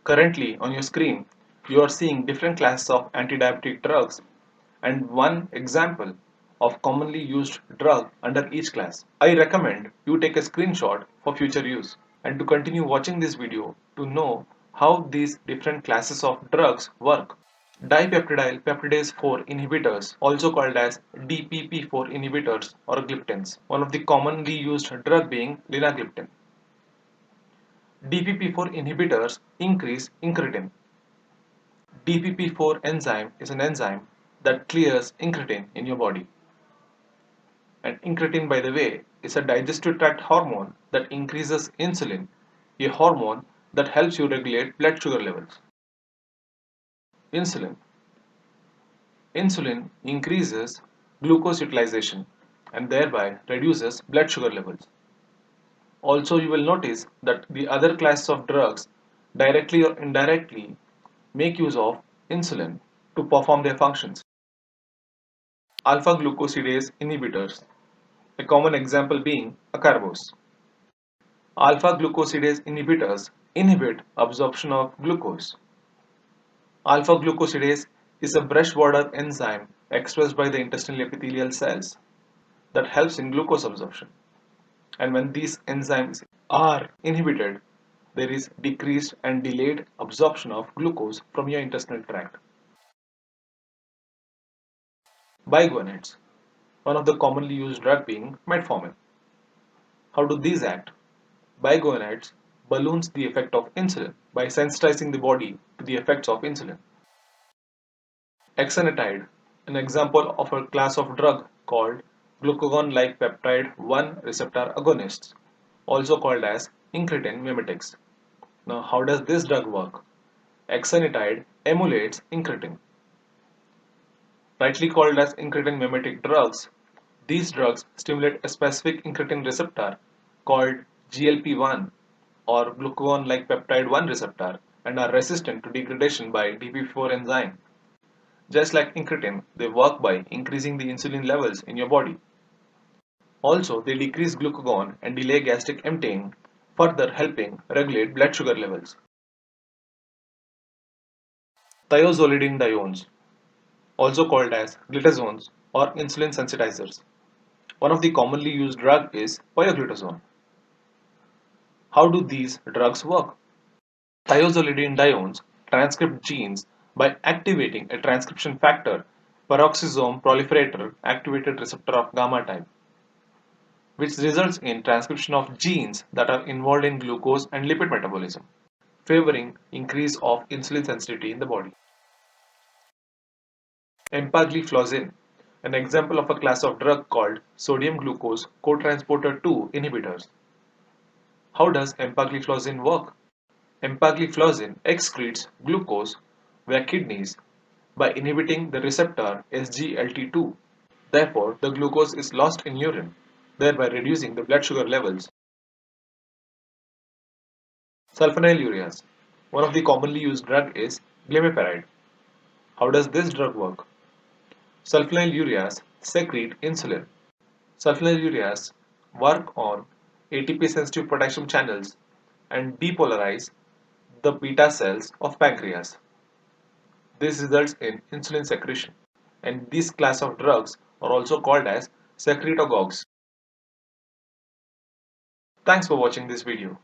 Currently on your screen, you are seeing different classes of anti-diabetic drugs and one example of commonly used drug under each class. I recommend you take a screenshot for future use and to continue watching this video to know how these different classes of drugs work. Dipeptidyl peptidase 4 inhibitors, also called as DPP4 inhibitors or gliptins, one of the commonly used drug being linagliptin. DPP4 inhibitors increase incretin. DPP4 enzyme is an enzyme that clears incretin in your body. And incretin, by the way, is a digestive tract hormone that increases insulin, a hormone that helps you regulate blood sugar levels. Insulin. Insulin increases glucose utilization and thereby reduces blood sugar levels. Also, you will notice that the other classes of drugs directly or indirectly make use of insulin to perform their functions. Alpha glucosidase inhibitors, a common example being acarbose. Alpha glucosidase inhibitors inhibit absorption of glucose. Alpha glucosidase is a brush border enzyme expressed by the intestinal epithelial cells that helps in glucose absorption. And when these enzymes are inhibited, there is decreased and delayed absorption of glucose from your intestinal tract. Biguanides, one of the commonly used drug being metformin. How do these act? Biguanides balloons the effect of insulin by sensitizing the body to the effects of insulin. Exanatide, an example of a class of drug called glucagon-like peptide 1 receptor agonists, also called as incretin mimetics. Now, how does this drug work? Exenatide emulates incretin. Rightly called as incretin mimetic drugs, these drugs stimulate a specific incretin receptor called GLP-1 or glucagon-like peptide 1 receptor and are resistant to degradation by DPP4 enzyme. Just like incretin, they work by increasing the insulin levels in your body. Also, they decrease glucagon and delay gastric emptying, further helping regulate blood sugar levels. Thiozolidine dions, also called as glitazones or insulin sensitizers. One of the commonly used drug is pioglitazone. How do these drugs work? Thiozolidine dions transcript genes by activating a transcription factor, peroxisome proliferator activated receptor of gamma type, which results in transcription of genes that are involved in glucose and lipid metabolism, favoring increase of insulin sensitivity in the body. Empagliflozin, an example of a class of drug called sodium glucose cotransporter 2 inhibitors. How does empagliflozin work? Empagliflozin excretes glucose via kidneys by inhibiting the receptor SGLT2. Therefore, the glucose is lost in urine, thereby reducing the blood sugar levels. Sulfonylureas. One of the commonly used drug is glimepiride. How does this drug work? Sulfonylureas secrete insulin. Sulfonylureas work on ATP-sensitive potassium channels and depolarize the beta cells of pancreas. This results in insulin secretion, and this class of drugs are also called as secretagogues. Thanks for watching this video.